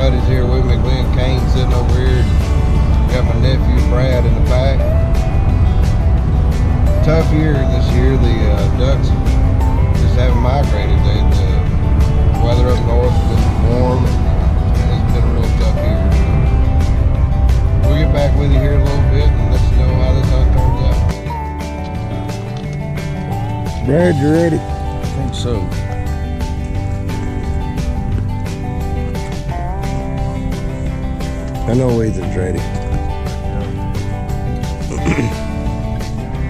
buddies here with me. Glenn Kane sitting over here. Got my nephew Brad in the back. Tough year this year. The ducks just haven't migrated. The weather up north has been warm, and it's been a real tough year. So we'll get back with you here in a little bit and let you know how this hunt turns out. Brad, you ready? I think so. I know Ethan's ready.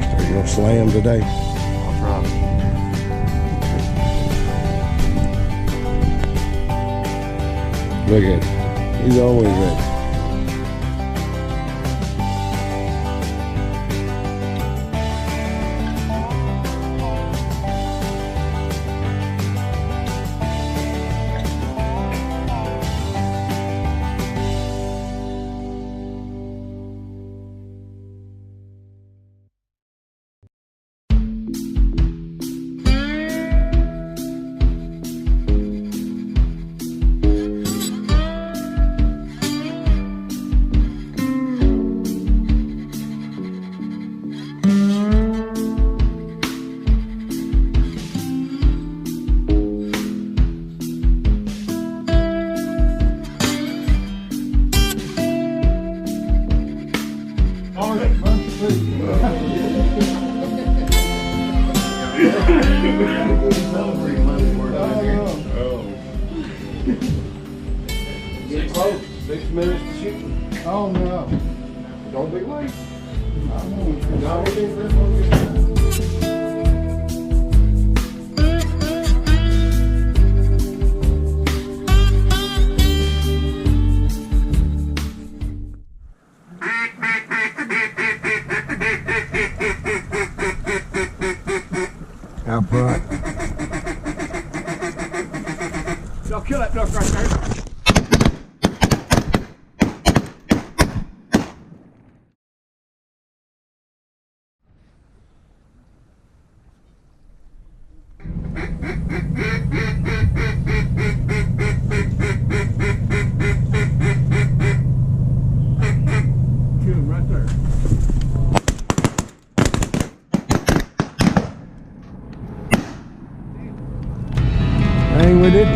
Are you gonna slam today? I'll try. Look at him. He's always ready. Get close. 6 minutes to shoot. Oh no. Don't be late. I know. Not anything for this. Out front. Y'all kill that duck right there. Kill him right there. Hang with it.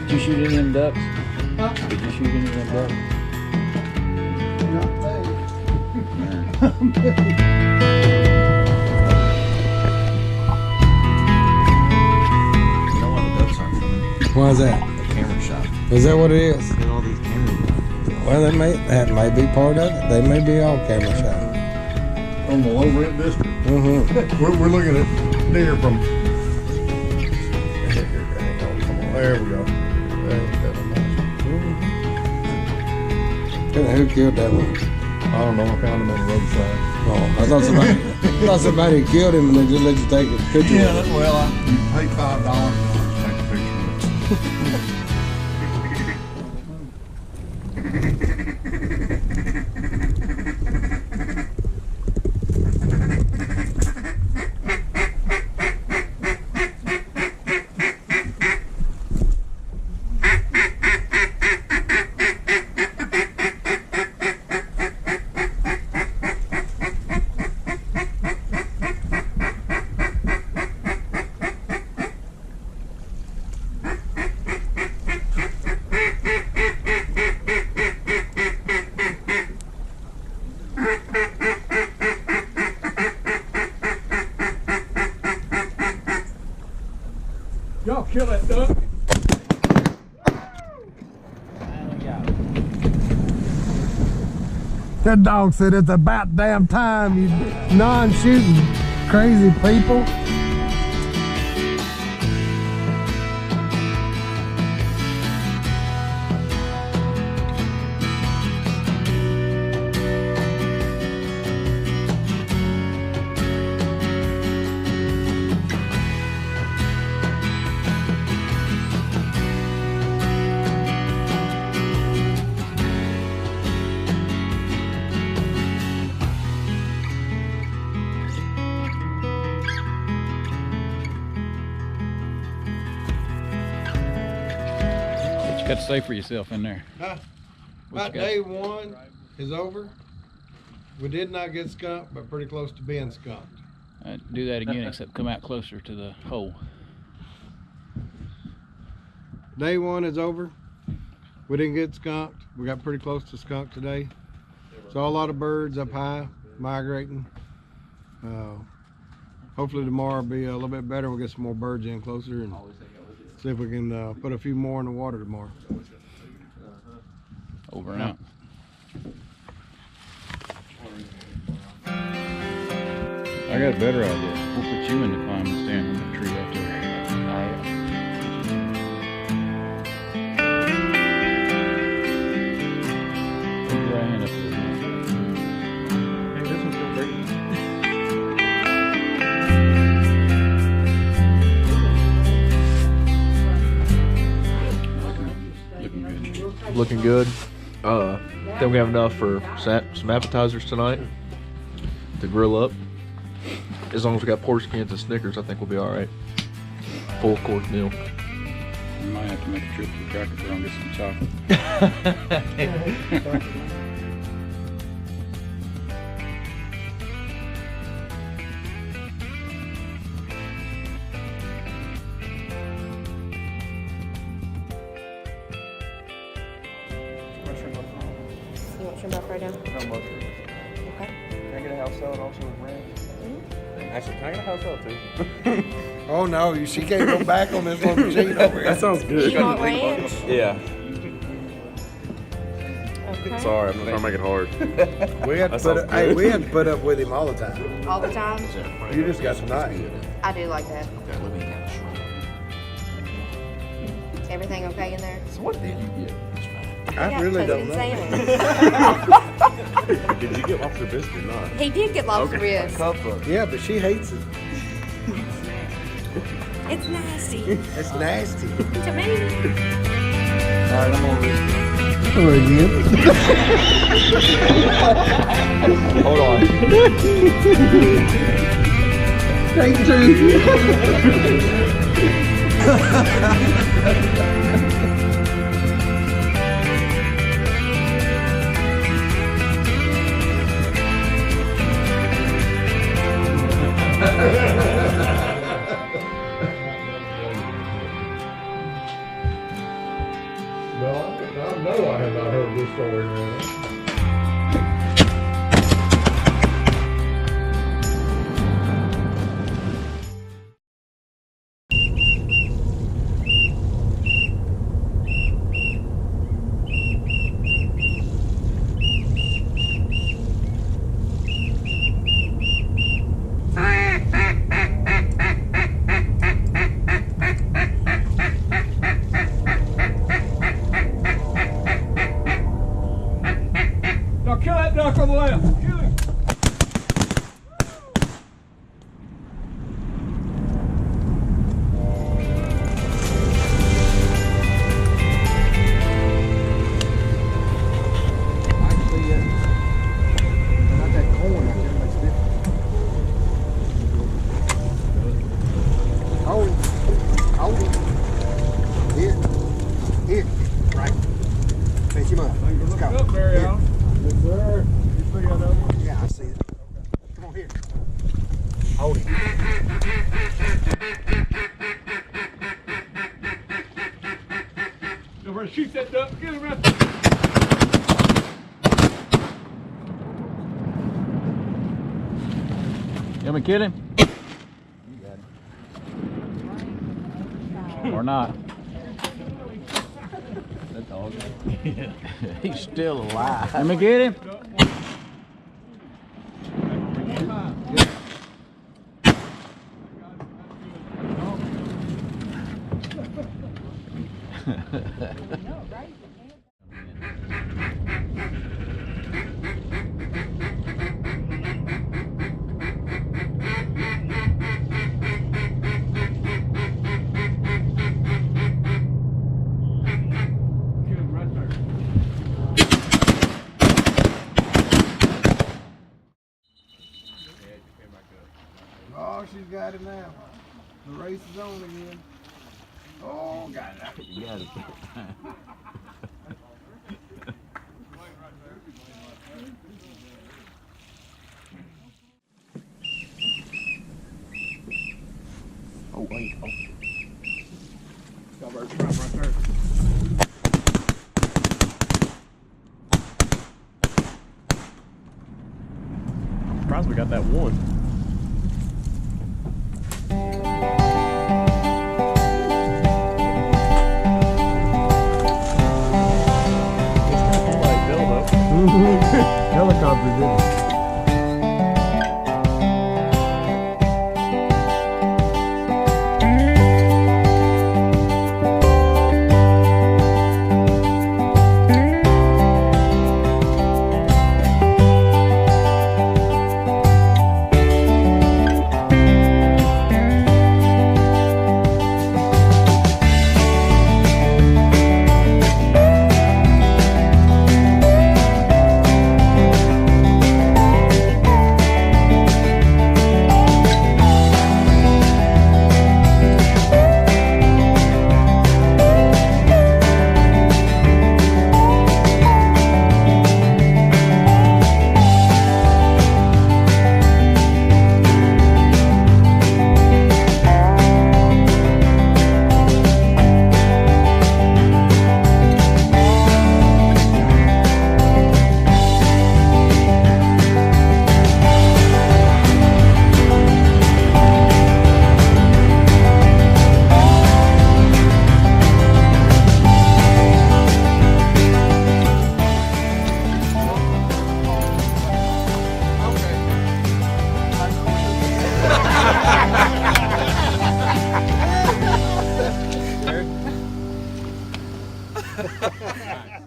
Did you shoot any of them ducks? Huh? Did you shoot any of them ducks? You know why the ducks aren't coming? Why is that? The camera shot. Is that what it is? Look at all these cameras. Well, that may be part of it. They may be all camera shot. On the low rent district. Mm-hmm. We're looking at deer from. There we go. Who killed that one? I don't know. I found him on the roadside. Oh, I thought somebody killed him and they just let you take a picture. Yeah, of it. well, I paid $5 to take a picture of it. Y'all kill that duck. That dog said it's about damn time, you non-shooting crazy people. Got to say for yourself in there. About day one is over. We did not get skunked, but pretty close to being skunked. Do that again, except come out closer to the hole. Day one is over. We didn't get skunked. We got pretty close to skunk today. Saw a lot of birds up high, migrating. Hopefully tomorrow will be a little bit better. We'll get some more birds in closer and see if we can put a few more in the water tomorrow. Over and out. I got a better idea. We'll put you in the climb and stand on the tree right there. Put your right hand up a little bit. Hey, this one's still breaking. Looking good. Then we have enough for some appetizers tonight to grill up. As long as we got pork skins and Snickers, I think we'll be all right. Full course meal. We might have to make a trip to the Cracker Barrel and get some chocolate. You want shrimp up right now? No mushroom. Okay. Can I get a house salad also with ranch? Actually, can I get a house salad too? Oh no, she can't go back on this little machine over here. That sounds good. You want ranch? Yeah. Okay. Sorry, I'm not trying to make it hard. We had to put up, hey, we had to put up with him all the time. All the time? You just got tonight. I do like that. Everything okay in there? So what did you get? I got really don't toasted know. salmon. Did you get lobster biscuit or not? He did get lobster ribs. Yeah, but she hates it. It's nasty. It's nasty. To me. Alright, I'm over this. Hold on. Take Well, I know I have not heard this story, man. Now kill that duck on the left. Kill him. Actually, not that corn out there makes a difference. Hold it. Hold it. Here. Here. Right. Fetch him up. Let's go. Up there, Here. y'all. Yes, sir. You see that up? Yeah, I see it. Come on here. Hold it. Don't worry, shoot that duck. Get him right there. You want me to kill him? Or not? That dog. He's still alive. Let me get him. Kill him right there. Oh, she's got it now. The race is on again. Oh, got it. You got it. Oh, wait. Oh. Got bird trap right there. I'm surprised we got that one. Helicopter did it. Okay.